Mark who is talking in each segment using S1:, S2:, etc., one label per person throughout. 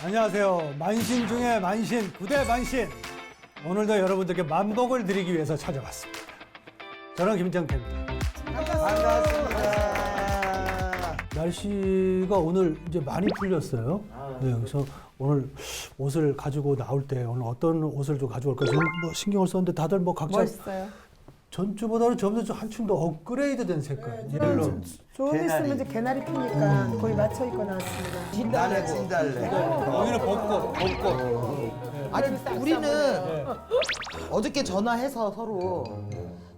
S1: 안녕하세요. 만신 중에 만신, 구대 만신. 오늘도 여러분들께 만복을 드리기 위해서 찾아왔습니다. 저는 김정태입니다.
S2: 반갑습니다.
S1: 날씨가 오늘 이제 많이 풀렸어요. 네, 그래서 오늘 옷을 가지고 나올 때 오늘 어떤 옷을 좀 가져올까 좀 뭐 신경을 썼는데 다들 뭐 각자
S3: 멋있어요.
S1: 전주보다는 점점 한층 더 업그레이드된 색깔. 옐로.
S3: 좀
S2: 개나리.
S3: 있으면 이제 개나리 피니까 거의 맞춰 입고 나왔습니다.
S2: 진달래, 진달래.
S1: 여기는 벚꽃.
S4: 아니 우리는 어저께 전화해서 서로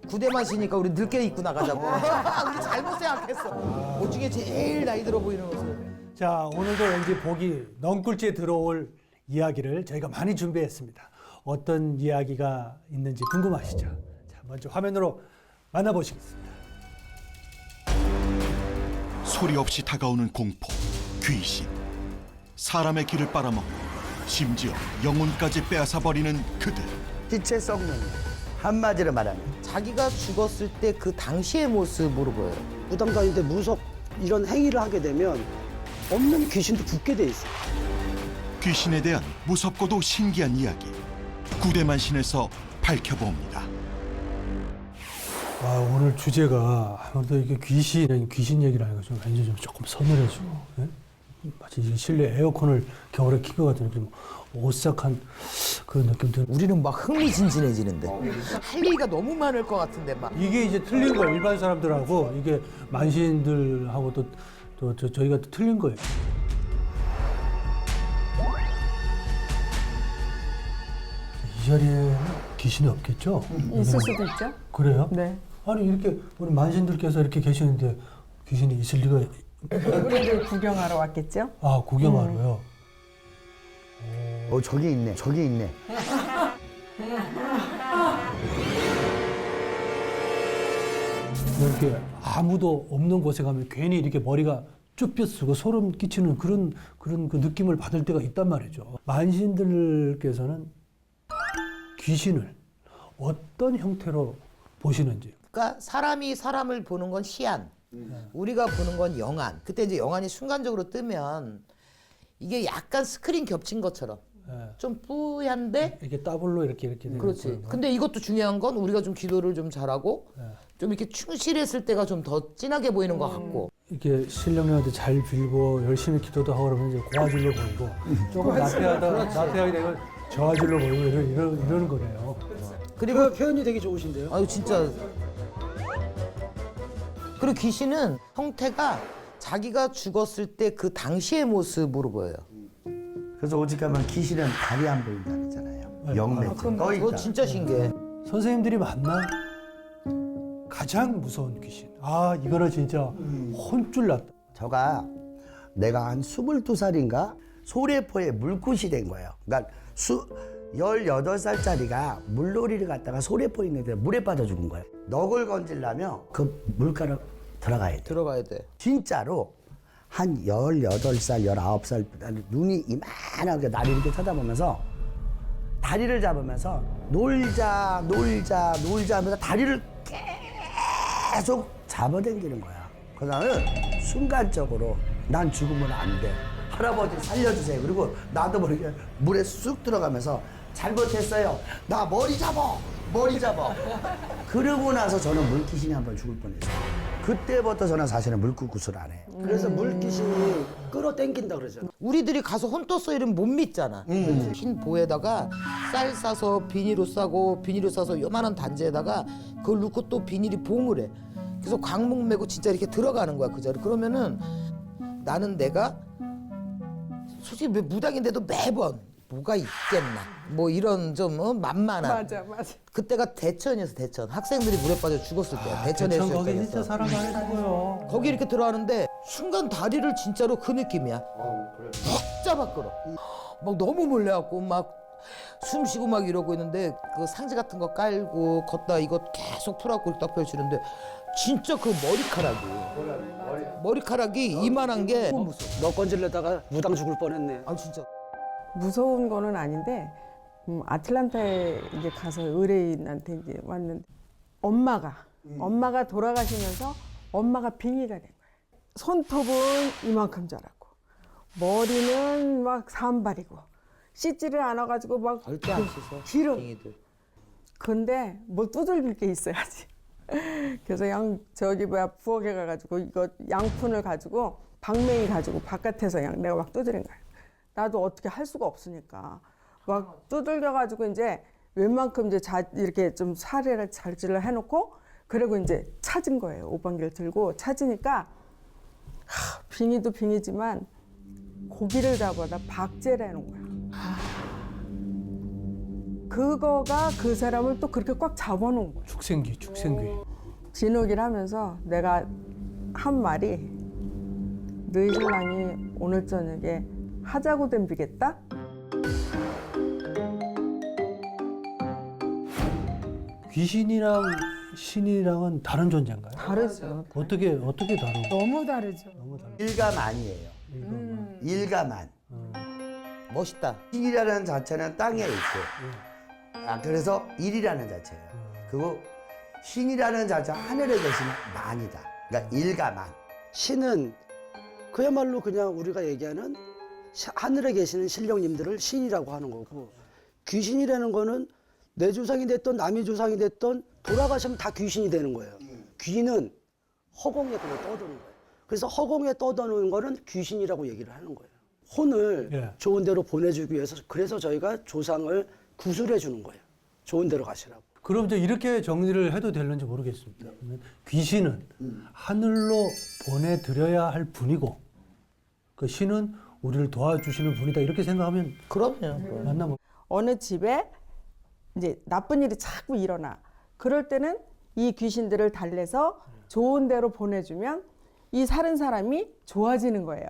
S4: 구대만 쉬니까 우리 늙게 입고 나가자고. 우리 잘못 생각했어. 옷 중에 제일 나이 들어 보이는 옷을.
S1: 자, 오늘도 왠지 복이 넝굴지에 들어올 이야기를 저희가 많이 준비했습니다. 어떤 이야기가 있는지 궁금하시죠? 자, 먼저 화면으로 만나보시겠습니다.
S5: 소리 없이 다가오는 공포, 귀신. 사람의 길을 빨아먹고 심지어 영혼까지 빼앗아버리는 그들.
S2: 빛에 썩는 한마디로 말하면
S4: 자기가 죽었을 때 그 당시의 모습으로 보여요.
S6: 무당다니는데 이런 행위를 하게 되면 없는 귀신도 붙게 돼 있어요.
S5: 귀신에 대한 무섭고도 신기한 이야기. 구대만신에서 밝혀봅니다.
S1: 와, 오늘 주제가 아무래도 이게 귀신 얘기를 하니까 좀 왠지 좀 조금 서늘해지고, 예? 마치 이게 실내 에어컨을 겨울에 킨 것 같은 좀 오싹한 그런 느낌들.
S4: 우리는 막 흥미진진해지는데 할 얘기가 너무 많을 것 같은데 막.
S1: 이게 이제 틀린 거예요. 일반 사람들하고 이게 만신들하고 저희가 또 틀린 거예요. 이 자리에 귀신이 없겠죠?
S3: 있을 수도 있죠.
S1: 그래요?
S3: 네.
S1: 아니 이렇게 우리 만신들께서 이렇게 계시는데 귀신이 있을 리가
S3: 우리들 구경하러 왔겠죠.
S1: 구경하러요.
S2: 저기 있네, 저기 있네.
S1: 이렇게 아무도 없는 곳에 가면 괜히 이렇게 머리가 쭈뼛 쓰고 소름 끼치는 그런 그 느낌을 받을 때가 있단 말이죠. 만신들께서는 귀신을 어떤 형태로 보시는지.
S4: 그러니까 사람이 사람을 보는 건 시안, 우리가 보는 건 영안. 그때 이제 영안이 순간적으로 뜨면 이게 약간 스크린 겹친 것처럼
S1: 예.
S4: 좀 뿌얀데
S1: 이렇게 더블로 이렇게 되는
S4: 그렇지.
S1: 거예요.
S4: 근데 이것도 중요한 건 우리가 좀 기도를 좀 잘하고 좀 이렇게 충실했을 때가 좀 더 진하게 보이는 것 같고.
S1: 이렇게 신령님한테 잘 빌고 열심히 기도도 하고 그러면 이제 고화질로 보이고 조금 나태하게 되면 저화질로 보이고 이러는 거네요.
S4: 그리고
S6: 표현이 되게 좋으신데요.
S4: 아유 진짜. 그리고 귀신은 형태가 자기가 죽었을 때 그 당시의 모습으로 보여요.
S2: 그래서 오직 가면 귀신은 다리 안 보인다 그러잖아요. 영매 떠
S4: 그거
S2: 있다.
S4: 진짜 신기해.
S1: 선생님들이 만난 가장 무서운 귀신. 이거는 진짜 혼쭐 났다.
S2: 저가 내가 한 22살인가 소래포에 물굿이 된 거예요. 그러니까 18살짜리가 물놀이를 갔다가 소래포에 있는데 물에 빠져 죽은 거예요. 넋을 건지려면 그 물가로 들어가야 돼.
S4: 들어가야 돼.
S2: 진짜로 한 18살, 19살 눈이 이만하게 나를 이렇게 쳐다보면서 다리를 잡으면서 놀자 하면서 다리를 계속 잡아당기는 거야. 그래서 나는 순간적으로 난 죽으면 안 돼. 할아버지 살려주세요. 그리고 나도 모르게 물에 쑥 들어가면서 잘못했어요. 나 머리 잡아. 그러고 나서 저는 물귀신이 한번 죽을 뻔했어요. 그때부터 저는 사실은 물구굿을 안 해요.
S6: 그래서 물귀신이 끌어당긴다 그러잖아요.
S4: 우리들이 가서 혼 떴어 이러면 못 믿잖아. 흰 보에다가 쌀 싸서 비닐로 싸고 비닐로 싸서 요만한 단지에다가 그걸 넣고 또 비닐이 봉을 해. 그래서 광목 메고 진짜 이렇게 들어가는 거야 그 자리. 그러면은 나는 내가 솔직히 무당인데도 매번 뭐가 있겠나 뭐 이런 좀 만만한.
S3: 맞아.
S4: 그때가 대천이었어. 대천. 학생들이 물에 빠져 죽었을 때야. 대천에서
S1: 대천 거기 진짜 사람 많이 죽어요.
S4: 거기 이렇게 들어가는데 순간 다리를 진짜로 그 느낌이야. 확 잡아 끌어. 막 너무 몰려갖고 막 숨 쉬고 막 이러고 있는데 그 상지 같은 거 깔고 걷다 이거 계속 풀어갖고 딱 펼치는데 진짜 그 머리카락이 이만한 게 너무 무서워.
S6: 너 건질려다가 무당 죽을 뻔했네.
S4: 아 진짜.
S3: 무서운 거는 아닌데 아틀란타에 이제 가서 의뢰인한테 이제 왔는데 엄마가 돌아가시면서 엄마가 빙의가 된 거예요. 손톱은 이만큼 자랐고 머리는 막 산발이고 씻지를 않아가지고 막
S4: 절대 안 씻어.
S3: 기름.
S4: 빙이들.
S3: 근데 뭘 두들길 게 있어야지. 그래서 저기 부엌에 가가지고 이거 양푼을 가지고 방맹이 가지고 바깥에서 내가 막 두드린 거야. 나도 어떻게 할 수가 없으니까 막 두들겨가지고 이제 웬만큼 이제 이렇게 좀 사례를 잘질을 해놓고 그리고 이제 찾은 거예요. 오방기를 들고 찾으니까 빙의도 빙의지만 고기를 잡아다 박제를 해놓은 거야. 그거가 그 사람을 또 그렇게 꽉 잡아놓은 거야.
S1: 축생귀.
S3: 진흙이를 하면서 내가 한 말이 너희 신랑이 오늘 저녁에 하자고 덤비겠다?
S1: 귀신이랑 신이랑은 다른 존재인가요?
S3: 다르죠.
S1: 어떻게 다르고?
S3: 너무 다르죠.
S1: 너무 다르.
S2: 일가만이에요. 일가만.
S4: 멋있다.
S2: 신이라는 자체는 땅에 있고, 그래서 일이라는 자체예요. 그리고 신이라는 자체가 하늘에 계시는 만이다. 그러니까 일가만.
S6: 신은 그야말로 그냥 우리가 얘기하는 하늘에 계시는 신령님들을 신이라고 하는 거고, 귀신이라는 거는 내 조상이 됐던 남의 조상이 됐던 돌아가시면 다 귀신이 되는 거예요. 귀는 허공에 그냥 떠도는 거예요. 그래서 허공에 떠도는 거는 귀신이라고 얘기를 하는 거예요. 혼을
S1: 예.
S6: 좋은 데로 보내주기 위해서 그래서 저희가 조상을 구술해 주는 거예요. 좋은 데로 가시라고.
S1: 그럼 이제 이렇게 정리를 해도 되는지 모르겠습니다. 귀신은 하늘로 보내드려야 할 분이고 그 신은 우리를 도와주시는 분이다 이렇게 생각하면
S4: 그럼요.
S1: 맞나 뭐.
S3: 어느 집에 이제 나쁜 일이 자꾸 일어나. 그럴 때는 이 귀신들을 달래서 좋은 데로 보내주면 이 사는 사람이 좋아지는 거예요.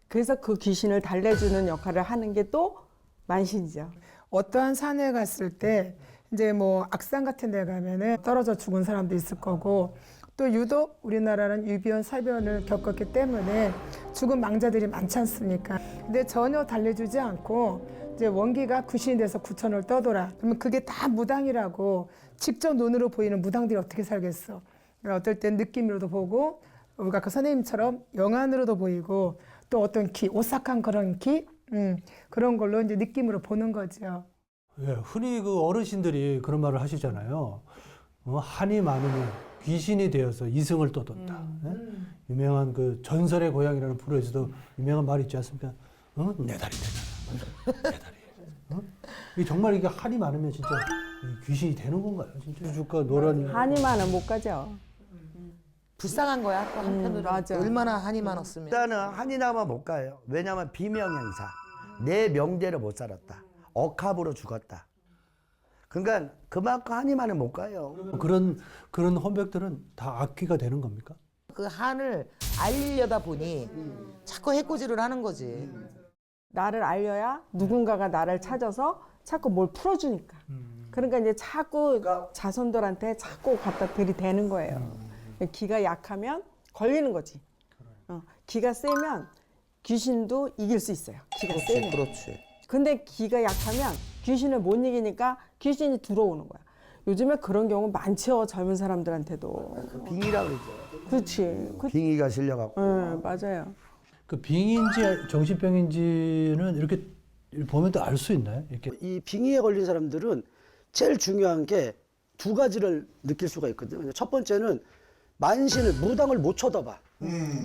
S3: 그래서 그 귀신을 달래주는 역할을 하는 게 또 만신이죠.
S7: 어떠한 산에 갔을 때 이제 뭐 악산 같은 데 가면은 떨어져 죽은 사람도 있을 거고 또 유독 우리나라는 유비원 사변을 겪었기 때문에 죽은 망자들이 많지 않습니까? 근데 전혀 달래주지 않고 이제 원기가 귀신이 돼서 구천을 떠돌아. 그러면 그게 다 무당이라고 직접 눈으로 보이는 무당들이 어떻게 살겠어? 그러니까 어떨 땐 느낌으로도 보고 우리가 그 선생님처럼 영안으로도 보이고 또 어떤 기, 오싹한 그런 기, 그런 걸로 이제 느낌으로 보는 거죠.
S1: 예, 흔히 그 어르신들이 그런 말을 하시잖아요. 한이 많으면 귀신이 되어서 이승을 떠돈다. 예? 유명한 그 전설의 고향이라는 프로에서도 유명한 말이 있지 않습니까? 내 다리 되잖아. 내 다리. 이게 정말 이게 한이 많으면 진짜 귀신이 되는 건가요? 진짜 주주가 노란이.
S3: 한이 많으면 못 가죠.
S4: 불쌍한 거야. 또 한편으로
S3: 맞아.
S4: 얼마나 한이 많았으면.
S2: 일단은 한이 나면 못 가요. 왜냐하면 비명행사. 내 명대로 못 살았다. 억압으로 죽었다. 그러니까 그만큼 한이 많으면 못 가요.
S1: 그런 혼백들은 다 악귀가 되는 겁니까?
S4: 그 한을 알리려다 보니 자꾸 해코지를 하는 거지.
S3: 나를 알려야 누군가가 나를 찾아서 자꾸 뭘 풀어주니까. 그러니까 이제 자꾸 자손들한테 자꾸 갖다 들이대는 거예요. 기가 약하면 걸리는 거지. 기가 세면 귀신도 이길 수 있어요. 기가 세면.
S4: 그렇지.
S3: 근데 기가 약하면 귀신을 못 이기니까 귀신이 들어오는 거야. 요즘에 그런 경우 많죠. 젊은 사람들한테도.
S2: 빙의라고 그러죠.
S3: 그렇지.
S2: 빙의가 실려갖고.
S3: 맞아요.
S1: 그 빙인지 정신병인지는 이렇게 보면 또 알 수 있나요? 이렇게
S6: 이 빙의에 걸린 사람들은 제일 중요한 게 두 가지를 느낄 수가 있거든요. 첫 번째는 만신을 무당을 못 쳐다봐.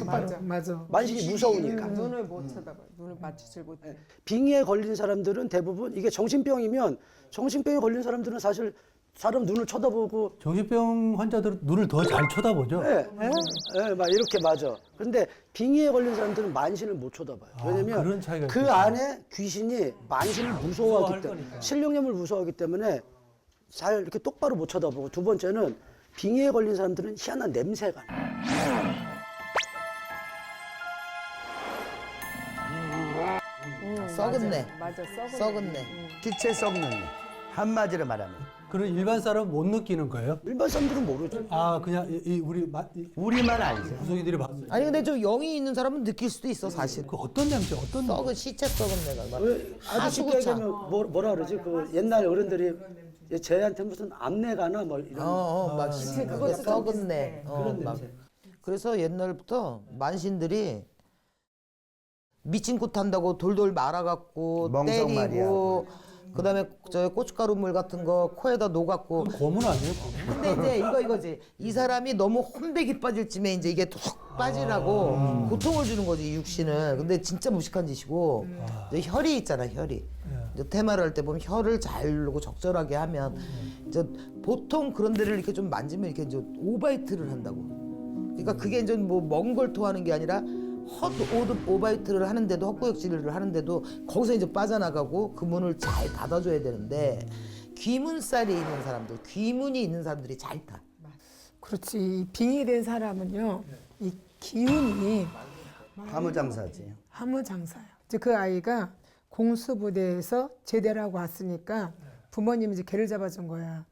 S7: 맞아.
S6: 만신이 무서우니까.
S3: 눈을 못 쳐다봐. 눈을 맞추질 못해.
S6: 빙의에 걸린 사람들은 대부분 이게 정신병이면 정신병에 걸린 사람들은 사실 사람 눈을 쳐다보고
S1: 정신병 환자들은 눈을 더 잘 쳐다보죠.
S6: 막 이렇게 맞아. 근데 빙의에 걸린 사람들은 만신을 못 쳐다봐요. 왜냐면
S1: 그런 차이가
S6: 그
S1: 있겠구나.
S6: 안에 귀신이 만신을 무서워하기
S1: 무서워할
S6: 때문에
S1: 거니까.
S6: 신령님을 무서워하기 때문에 잘 이렇게 똑바로 못 쳐다보고 두 번째는 빙의에 걸린 사람들은 희한한 냄새가 나.
S4: 썩었네.
S3: 맞아.
S4: 썩었네.
S2: 기체 썩는 일. 한마디로 말하면.
S1: 그런 일반 사람은 못 느끼는 거예요?
S6: 일반 사람들은 모르죠.
S1: 아 그냥
S2: 우리만 알죠.
S1: 구석이들이 봤어요.
S4: 아니 근데 좀 영이 있는 사람은 느낄 수도 있어 사실.
S1: 그 어떤 냄새, 어떤
S4: 썩은 시체 썩은 내가 막.
S6: 왜 아주 쉽게
S4: 하수구차.
S6: 얘기하면 뭐라 그러지? 그 옛날 어른들이 쟤한테 무슨 암내가나 뭐 이런.
S4: 막
S3: 그것도 좀
S4: 썩은
S3: 비슷해.
S4: 내.
S6: 그런
S4: 막.
S6: 냄새.
S4: 그래서 옛날부터 만신들이 미친 꽃 한다고 돌돌 말아갖고
S2: 멍석말이야.
S4: 때리고 그다음에 저 고춧가루물 같은 거 코에다 녹았고.
S1: 고문 아니에요? 고문?
S4: 근데 이제 이거지. 이 사람이 너무 혼백이 빠질 쯤에 이제 이게 툭 빠지라고 고통을 주는 거지 이 육신을. 근데 진짜 무식한 짓이고 이제 혈이 있잖아 혈이. 이제 테마를 할 때 보면 혈을 잘 누르고 적절하게 하면 이제 보통 그런 데를 이렇게 좀 만지면 이렇게 이제 오바이트를 한다고. 그러니까 그게 이제 뭐 먼 걸 토하는 게 아니라 오바이트를 하는데도 헛구역질을 하는데도 거기서 이제 빠져나가고 그 문을 잘 닫아줘야 되는데 귀문살이 있는 사람들, 귀문이 있는 사람들이 잘 타.
S7: 그렇지. 이 빙이 된 사람은요, 이 기운이
S2: 화무장사지.
S7: 하무장사예요. 이제 그 아이가 공수부대에서 제대를 하고 왔으니까 부모님이 이제 개를 잡아준 거야.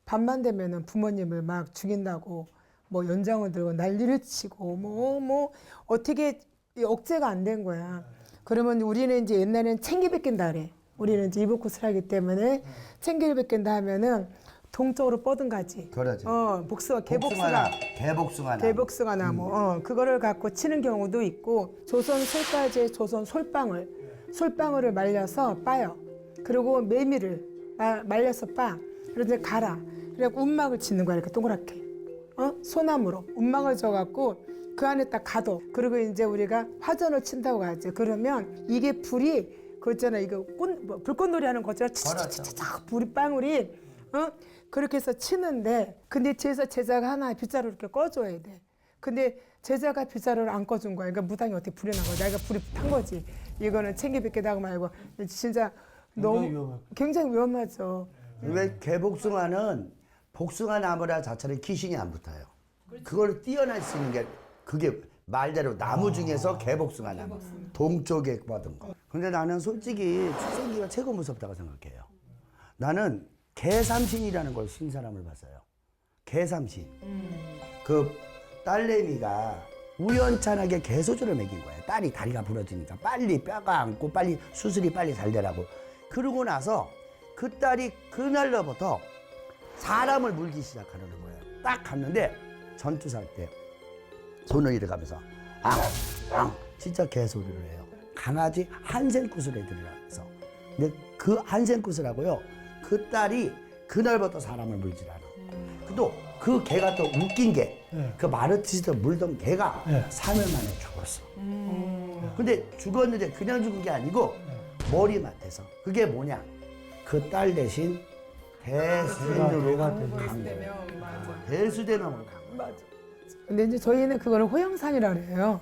S7: 밤만 되면은 부모님을 막 죽인다고 뭐 연장을 들고 난리를 치고 뭐 어떻게 억제가 안 된 거야. 그러면 우리는 이제 옛날에는 챙기백긴다 그래. 우리는 이제 이복굿을 하기 때문에 챙기백긴다 하면은 동쪽으로 뻗은가지.
S2: 그러지.
S7: 복숭아, 개복숭아.
S2: 개복숭아.
S7: 대복숭아 나무, 그거를 갖고 치는 경우도 있고, 조선 솔가지의 조선 솔방울을 말려서 빠요. 그리고 메밀을 말려서 빠. 그래서 이제 갈아. 그래갖고 움막을 짓는 거야, 이렇게 동그랗게. 소나무로 움막을 져갖고 그 안에 딱 가둬. 그리고 이제 우리가 화전을 친다고 하지. 그러면 이게 불이 그 있잖아, 이거 불꽃놀이 하는 것처럼 차차차차 불이 방울이 그렇게 해서 치는데, 근데 뒤에서 제자가 하나 빗자루를 이렇게 꺼줘야 돼. 근데 제자가 빗자루를 안 꺼준 거야. 그러니까 무당이 어떻게 불이 난 거야. 내가 불이 탄 거지. 이거는 챙기뵙게다고 말고 진짜 너무 굉장히 위험하죠.
S2: 왜 개복숭아는 복숭아 나무라 자체는 귀신이 안 붙어요. 그걸 띄어낼 수 있는 게 그게 말대로 나무 중에서 개복숭아 나무. 동쪽에 뻗은 거. 근데 나는 솔직히 출생기가 최고 무섭다고 생각해요. 나는 개삼신이라는 걸 신 사람을 봤어요. 개삼신. 그 딸내미가 우연찮게 개소주를 먹인 거예요. 딸이 다리가 부러지니까 빨리 뼈가 안고 빨리 수술이 빨리 잘 되라고. 그러고 나서 그 딸이 그날로부터 사람을 물기 시작하는 거예요. 딱 갔는데 전투살 때 손을 이렇게 가면서 진짜 개소리를 해요. 강아지 한센쿠스를 들으면서. 근데 그 한센쿠스라고요. 그 딸이 그날부터 사람을 물질 않아. 또 그 개가 또 웃긴 게 그 마르티즈도 물던 개가 3일 만에 죽었어. 근데 죽었는데 그냥 죽은 게 아니고 머리맡에서. 그게 뭐냐? 그 딸 대신 대수대명으로 간 거예요. 대수대명으로 간 거예요.
S7: 근데 이제 저희는 그거를 호영산이라고 그래요.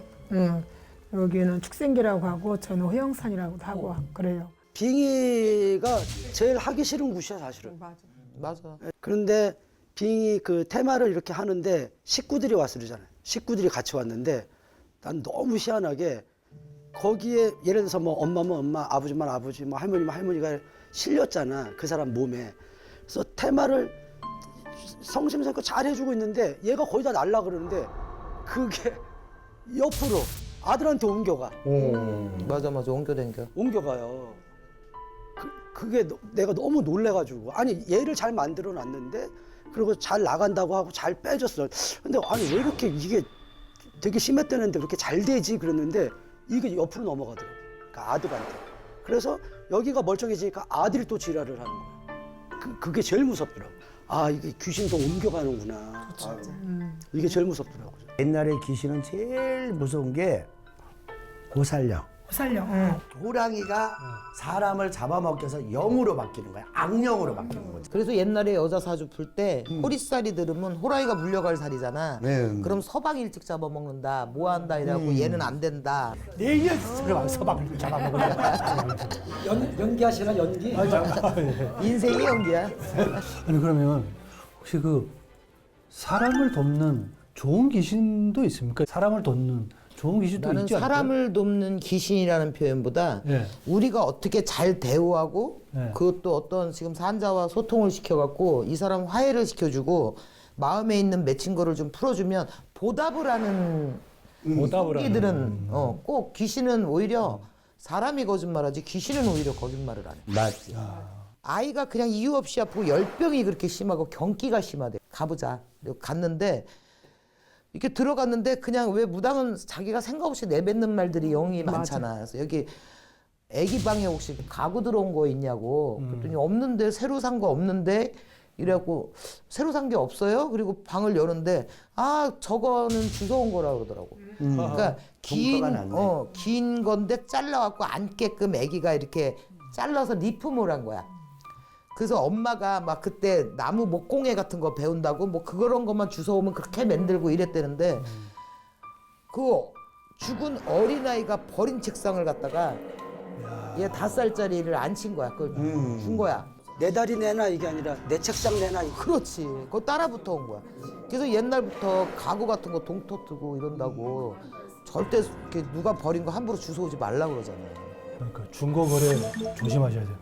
S7: 여기는 축생기라고 하고 저는 호영산이라고도 하고 그래요.
S6: 빙의가 제일 하기 싫은 곳이야 사실은.
S4: 맞아.
S6: 그런데 빙의 그 테마를 이렇게 하는데 식구들이 와서 그러잖아요. 식구들이 같이 왔는데 난 너무 희한하게 거기에 예를 들어서 뭐 엄마면 엄마, 아버지면 아버지, 뭐 할머니면 할머니가 실렸잖아. 그 사람 몸에. 그래서 테마를 성심성의껏 잘 해주고 있는데 얘가 거의 다 날라 그러는데 그게 옆으로 아들한테 옮겨가.
S4: 맞아 옮겨댕겨.
S6: 옮겨가요. 그게 내가 너무 놀래가지고 아니 얘를 잘 만들어 놨는데 그리고 잘 나간다고 하고 잘 빼줬어. 근데 아니 왜 이렇게 이게 되게 심했다는데 그렇게 잘 되지 그랬는데 이게 옆으로 넘어가더라고. 그러니까 아들한테. 그래서 여기가 멀쩡해지니까 아들이 또 지랄을 하는 거야. 그게 제일 무섭더라고. 아 이게 귀신도 옮겨가는구나. 이게 제일 무섭더라고.
S2: 옛날에 귀신은 제일 무서운 게 고살령.
S7: 호살령.
S2: 호랑이가 사람을 잡아먹여서 영으로 바뀌는 거야. 악령으로 바뀌는 거지.
S4: 그래서 옛날에 여자 사주 풀 때 호리살이 들으면 호랑이가 물려갈 살이잖아.
S2: 네.
S4: 그럼 서방 일찍 잡아먹는다. 뭐 한다 이래갖고 얘는 안 된다.
S1: 내일 들어가면 서방을 잡아먹으려.
S6: 연기하시나 연기?
S4: 인생이 연기야.
S1: 아니 그러면 혹시 그 사람을 돕는 좋은 귀신도 있습니까? 사람을 돕는 좋은 귀신도
S4: 나는
S1: 있지 않을까요?
S4: 사람을 돕는 귀신이라는 표현보다
S1: 네.
S4: 우리가 어떻게 잘 대우하고
S1: 네.
S4: 그것도 어떤 지금 산자와 소통을 시켜갖고 이 사람 화해를 시켜주고 마음에 있는 맺힌 거를 좀 풀어주면 보답을 하는 이들은 꼭 귀신은 오히려 사람이 거짓말하지 귀신은 오히려 거짓말을 안 해.
S2: 맞지.
S4: 아이가 그냥 이유 없이 아프고 열병이 그렇게 심하고 경기가 심하대. 가보자. 갔는데 이렇게 들어갔는데 그냥 왜 무당은 자기가 생각 없이 내뱉는 말들이 영이 많잖아. 그래서 여기 애기 방에 혹시 가구 들어온 거 있냐고 그랬더니 없는데 새로 산 거 없는데 이래갖고 새로 산 게 없어요? 그리고 방을 여는데 아 저거는 주워온 거라 그러더라고. 그러니까
S2: 동서가 났네.
S4: 긴 건데 잘라갖고 앉게끔 애기가 이렇게 잘라서 리폼을 한 거야. 그래서 엄마가 막 그때 나무 목공예 같은 거 배운다고 뭐 그런 것만 주워오면 그렇게 만들고 이랬대는데 그 죽은 어린아이가 버린 책상을 갖다가 얘 5살짜리를 앉힌 거야. 그걸 준 거야.
S6: 내 다리 내놔 이게 아니라 내 책상 내놔.
S4: 그렇지. 그거 따라붙어 온 거야. 그래서 옛날부터 가구 같은 거 동토 뜨고 이런다고 절대 이렇게 누가 버린 거 함부로 주워오지 말라 그러잖아요.
S1: 그러니까 중고 거래 조심하셔야 됩니다.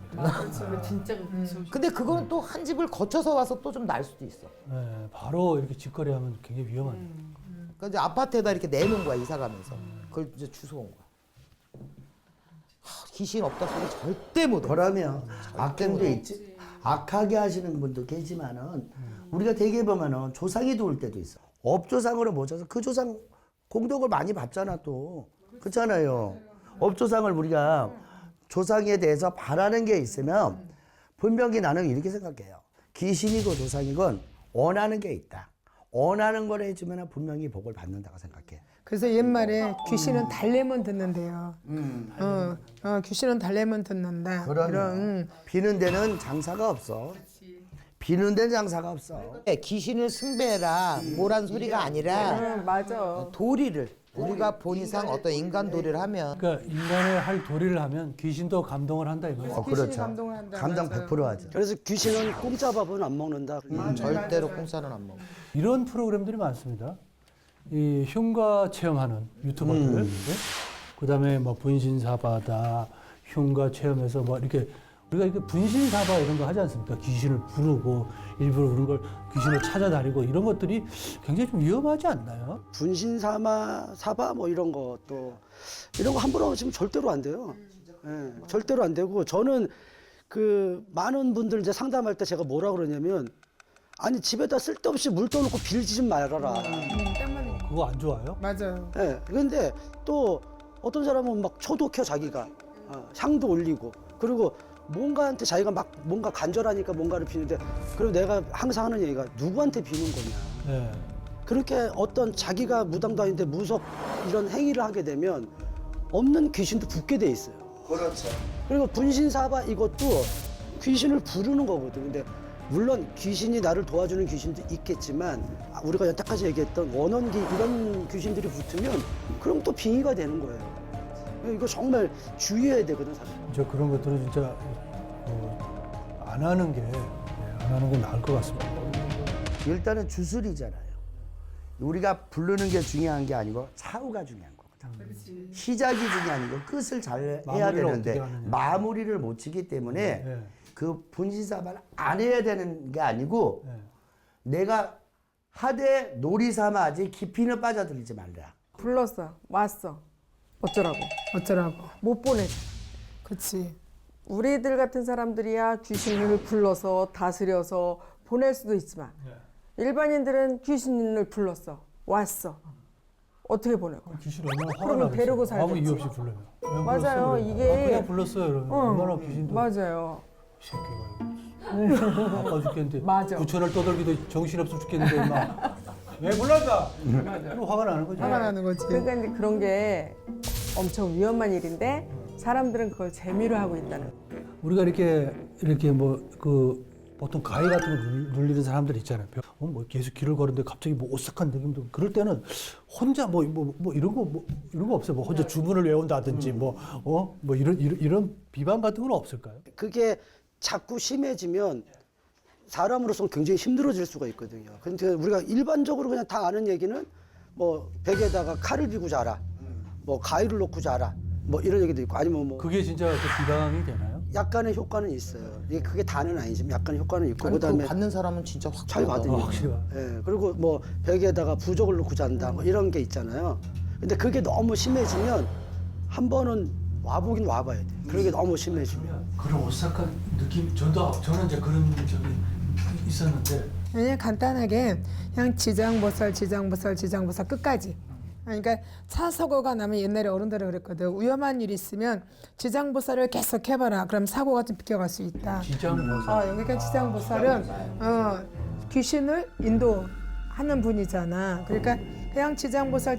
S4: 근데 그거는 또 한 집을 거쳐서 와서 또 좀 날 수도 있어.
S1: 네, 바로 이렇게 직거래하면 굉장히 위험한.
S4: 그러니까 이제 아파트에다 이렇게 내놓은 거야 이사 가면서. 그걸 이제 주워온 거야. 귀신 없다 소리 절대 못 해.
S2: 그러면 악행도 있지. 악하게 하시는 분도 계지만은 우리가 되게 보면은 조상이 도울 때도 있어. 업조상으로 모셔서 그 조상 공덕을 많이 받잖아 또. 그렇잖아요. 업조상을 우리가 조상에 대해서 바라는 게 있으면 분명히 나는 이렇게 생각해요. 귀신이고 조상이건 원하는 게 있다. 원하는 걸 해주면 분명히 복을 받는다고 생각해.
S7: 그래서 옛말에 귀신은 달래면 듣는데요. 귀신은 달래면 듣는다.
S2: 그러면 비는 데는 장사가 없어. 비는 데는 장사가 없어.
S4: 귀신을 숭배해라 뭐란 소리가 아니라
S3: 맞아.
S4: 도리를 우리가 본 이상 어떤 인간 도리를 하면
S1: 그러니까 인간의 할 도리를 하면 귀신도 감동을 한다 이거예요.
S2: 그렇죠.
S7: 감동을 한다.
S2: 감당
S7: 맞아요.
S2: 100% 하죠.
S6: 그래서 귀신은 공짜 밥은 안 먹는다.
S4: 절대로 공짜는 안 먹어.
S1: 이런 프로그램들이 많습니다. 이 흉가 체험하는 유튜버들, 그다음에 뭐 분신사바다, 흉가 체험해서 뭐 이렇게 우리가 이렇게 분신사바 이런 거 하지 않습니까? 귀신을 부르고 일부러 그런 걸 귀신을 찾아다니고 이런 것들이 굉장히 좀 위험하지 않나요?
S6: 분신사바 뭐 이런 것도 이런 거 함부로 하시면 절대로 안 돼요. 예, 절대로 안 되고 저는 그 많은 분들 이제 상담할 때 제가 뭐라 그러냐면 아니 집에다 쓸데없이 물 떠놓고 빌지 좀 말아라.
S1: 그거 안 좋아요?
S7: 맞아요.
S6: 예, 그런데 또 어떤 사람은 막 초독해 자기가 향도 올리고 그리고 뭔가한테 자기가 막 뭔가 간절하니까 뭔가를 비는데 그리고 내가 항상 하는 얘기가 누구한테 비는 거냐.
S1: 네.
S6: 그렇게 어떤 자기가 무당도 아닌데 무섭 이런 행위를 하게 되면 없는 귀신도 붙게 돼 있어요.
S2: 그렇죠.
S6: 그리고 분신사바 이것도 귀신을 부르는 거거든. 근데 물론 귀신이 나를 도와주는 귀신도 있겠지만 우리가 여태까지 얘기했던 원원기 이런 귀신들이 붙으면 그럼 또 빙의가 되는 거예요. 이거 정말 주의해야 되거든 사실.
S1: 저 그런 것들은 진짜 안 하는 게 안 하는 게 나을 것 같습니다.
S2: 일단은 주술이잖아요. 우리가 부르는 게 중요한 게 아니고 사후가 중요한 거거든. 시작이 중요한 거 끝을 잘 해야
S1: 마무리를
S2: 되는데
S1: 어떻게 하느냐.
S2: 마무리를 못 치기 때문에
S1: 네.
S2: 그 분신사바를 안 해야 되는 게 아니고
S1: 네.
S2: 내가 하되 놀이 삼아지 깊이는 빠져들지 말라.
S3: 불렀어. 왔어. 어쩌라고. 못 보내.
S7: 그렇지.
S3: 우리들 같은 사람들이야 귀신을 불러서 다스려서 보낼 수도 있지만 일반인들은 귀신을 불렀어. 왔어. 어떻게 보낼 거야?
S1: 귀신 얼마나 화가
S3: 그러면
S1: 나겠어요.
S3: 데리고
S1: 아무
S3: 살겠지.
S1: 이유 없이 불러요. 왜
S3: 맞아요.
S1: 불렀어? 그러면.
S3: 이게-
S1: 그냥 불렀어요. 그러면 얼마나 귀신도
S3: 맞아요.
S1: 이 새끼가 아파 죽겠는데
S3: 맞아.
S1: 부천을 떠들기도 정신없어 죽겠는데 막 왜 불렀다? 그럼 화가 나는 거죠.
S7: 화가 나는 거지.
S3: 그러니까 이제 그런 게 엄청 위험한 일인데 사람들은 그걸 재미로 하고 있다는 거예요.
S1: 우리가 이렇게 뭐 그 보통 가위 같은 거 눌리는 사람들 있잖아요. 뭐 계속 길을 걸었는데 갑자기 뭐 오싹한 느낌도 그럴 때는 혼자 뭐 이런 거 없어요. 뭐 혼자 주문을 외운다든지 뭐 이런 비방 같은 건 없을까요?
S6: 그게 자꾸 심해지면 사람으로서는 굉장히 힘들어질 수가 있거든요. 근데 우리가 일반적으로 그냥 다 아는 얘기는 뭐 벽에다가 칼을 비고 자라, 뭐 가위를 놓고 자라, 뭐 이런 얘기도 있고 아니면 뭐
S1: 그게 진짜 그 비방이 되나요?
S6: 약간의 효과는 있어요. 이게 그게 다는 아니지만 약간의 효과는 있고
S4: 아니,
S6: 그다음에
S4: 그거 받는 사람은 진짜
S6: 잘
S4: 확
S6: 받으니까.
S1: 확실히 받아요.
S6: 예, 그리고 뭐 벽에다가 부적을 놓고 잔다, 뭐 이런 게 있잖아요. 근데 그게 너무 심해지면 한 번은 와보긴 와봐야 돼. 그게 너무 심해지면.
S1: 그런 오싹한 느낌 저는 이제 그런 있었는데
S7: 그냥 간단하게 그냥 지장보살 끝까지. 그러니까 차 사고가 나면 옛날에 어른들이 그랬거든. 위험한 일이 있으면 지장보살을 계속 해봐라. 그럼 사고가 좀 비켜갈 수 있다.
S1: 지장보살.
S7: 그러니까 지장보살은 귀신을 인도하는 분이잖아. 그러니까 그냥 지장보살.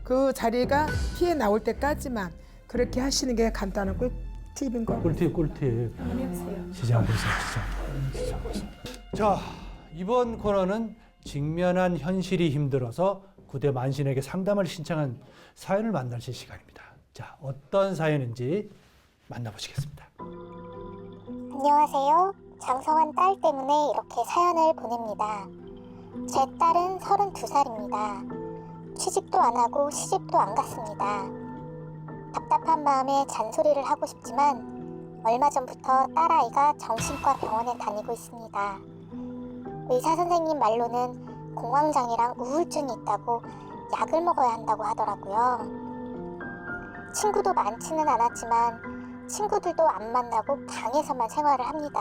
S7: 그 자리가 피해 나올 때까지만 그렇게 하시는 게 간단한 꿀팁인 거.
S1: 꿀팁. 지장보살. 자, 이번 코너는 직면한 현실이 힘들어서 구대 만신에게 상담을 신청한 사연을 만나실 시간입니다. 자, 어떤 사연인지 만나보시겠습니다.
S8: 안녕하세요. 장성한 딸 때문에 이렇게 사연을 보냅니다. 제 딸은 32살입니다. 취직도 안 하고 시집도 안 갔습니다. 답답한 마음에 잔소리를 하고 싶지만 얼마 전부터 딸아이가 정신과 병원에 다니고 있습니다. 의사 선생님 말로는 공황장애랑 우울증이 있다고 약을 먹어야 한다고 하더라고요. 친구도 많지는 않았지만 친구들도 안 만나고 방에서만 생활을 합니다.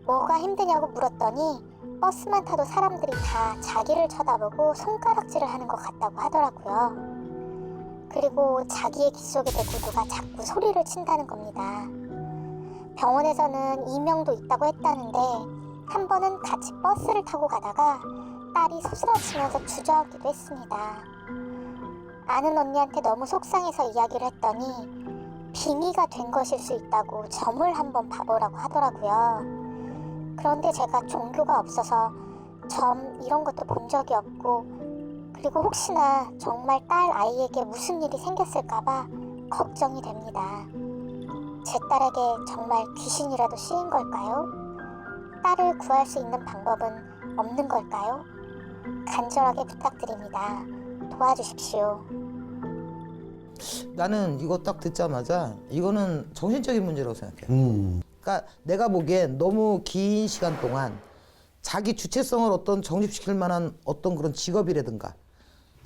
S8: 뭐가 힘드냐고 물었더니 버스만 타도 사람들이 다 자기를 쳐다보고 손가락질을 하는 것 같다고 하더라고요. 그리고 자기의 귀 속에 대고 누가 자꾸 소리를 친다는 겁니다. 병원에서는 이명도 있다고 했다는데 한 번은 같이 버스를 타고 가다가 딸이 소스라치면서 주저앉기도 했습니다. 아는 언니한테 너무 속상해서 이야기를 했더니 빙의가 된 것일 수 있다고 점을 한번 봐보라고 하더라고요. 그런데 제가 종교가 없어서 점 이런 것도 본 적이 없고 그리고 혹시나 정말 딸 아이에게 무슨 일이 생겼을까봐 걱정이 됩니다. 제 딸에게 정말 귀신이라도 씌인 걸까요? 딸을 구할 수 있는 방법은 없는 걸까요? 간절하게 부탁드립니다. 도와주십시오.
S4: 나는 이거 딱 듣자마자 이거는 정신적인 문제라고 생각해. 그러니까 내가 보기엔 너무 긴 시간 동안 자기 주체성을 어떤 정립시킬 만한 어떤 그런 직업이라든가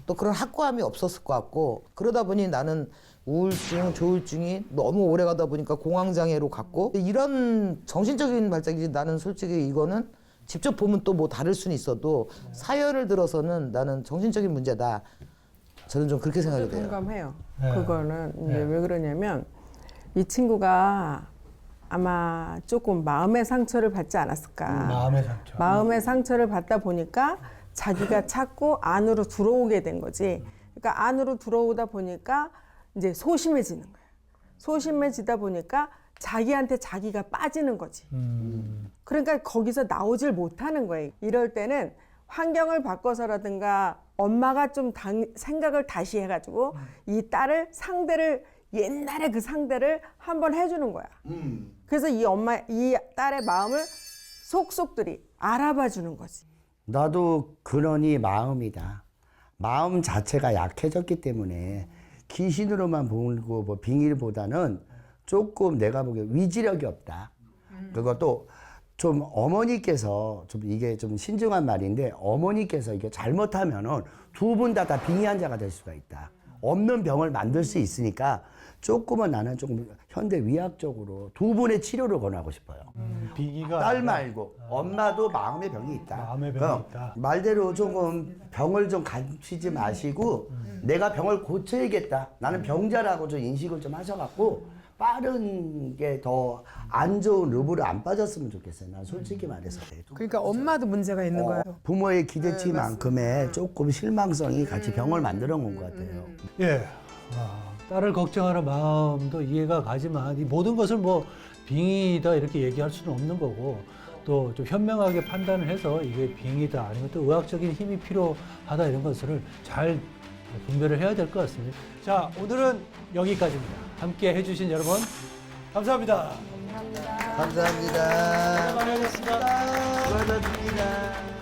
S4: 또 그런 확고함이 없었을 것 같고 그러다 보니 나는 우울증, 조울증이 너무 오래 가다 보니까 공황장애로 갔고 이런 정신적인 발작이지 나는 솔직히 이거는 직접 보면 또 뭐 다를 수는 있어도 사연을 들어서는 나는 정신적인 문제다. 저는 좀 그렇게 생각이 돼요.
S3: 공감해요.
S1: 네.
S3: 그거는 이제
S1: 네.
S3: 왜 그러냐면 이 친구가 아마 조금 마음의 상처를 받지 않았을까.
S1: 마음의 상처.
S3: 마음의 상처를 받다 보니까 자기가 찾고 안으로 들어오게 된 거지. 그러니까 안으로 들어오다 보니까 이제 소심해지는 거예요. 소심해지다 보니까 자기한테 자기가 빠지는 거지. 그러니까 거기서 나오질 못하는 거예요. 이럴 때는 환경을 바꿔서라든가 엄마가 좀 생각을 다시 해가지고 이 딸을 옛날에 그 상대를 한번 해주는 거야. 그래서 이 딸의 마음을 속속들이 알아봐 주는 거지.
S2: 나도 근원이 마음이다. 마음 자체가 약해졌기 때문에 귀신으로만 보고 뭐 빙의보다는 조금 내가 보기에 위지력이 없다. 그것도 좀 어머니께서 좀 이게 좀 신중한 말인데 어머니께서 이게 잘못하면은 두 분 다 빙의 환자가 될 수가 있다. 없는 병을 만들 수 있으니까 조금은 나는 조금 현대 의학적으로 두 분의 치료를 권하고 싶어요.
S1: 비기가
S2: 딸
S1: 아니라
S2: 말고 엄마도 마음의 병이 있다.
S1: 마음의 병이
S2: 그럼
S1: 있다.
S2: 말대로 조금 병을 좀 감추지 마시고 내가 병을 고쳐야겠다. 나는 병자라고 좀 인식을 좀 하셔갖고 빠른 게 더 안 좋은 루브를 안 빠졌으면 좋겠어요. 난 솔직히 말해서.
S7: 그러니까 엄마도 문제가 있는 거예요.
S2: 부모의 기대치만큼의 조금 실망성이 같이 병을 만들어 놓은 것 같아요.
S1: 예. 딸을 걱정하는 마음도 이해가 가지만 이 모든 것을 뭐 빙의다 이렇게 얘기할 수는 없는 거고 또 좀 현명하게 판단을 해서 이게 빙의다 아니면 또 의학적인 힘이 필요하다 이런 것을 잘 분별을 해야 될 것 같습니다. 자, 오늘은 여기까지입니다. 함께 해주신 여러분 감사합니다.
S2: 감사합니다.
S1: 수고 많이 하셨습니다.
S2: 수고하셨습니다.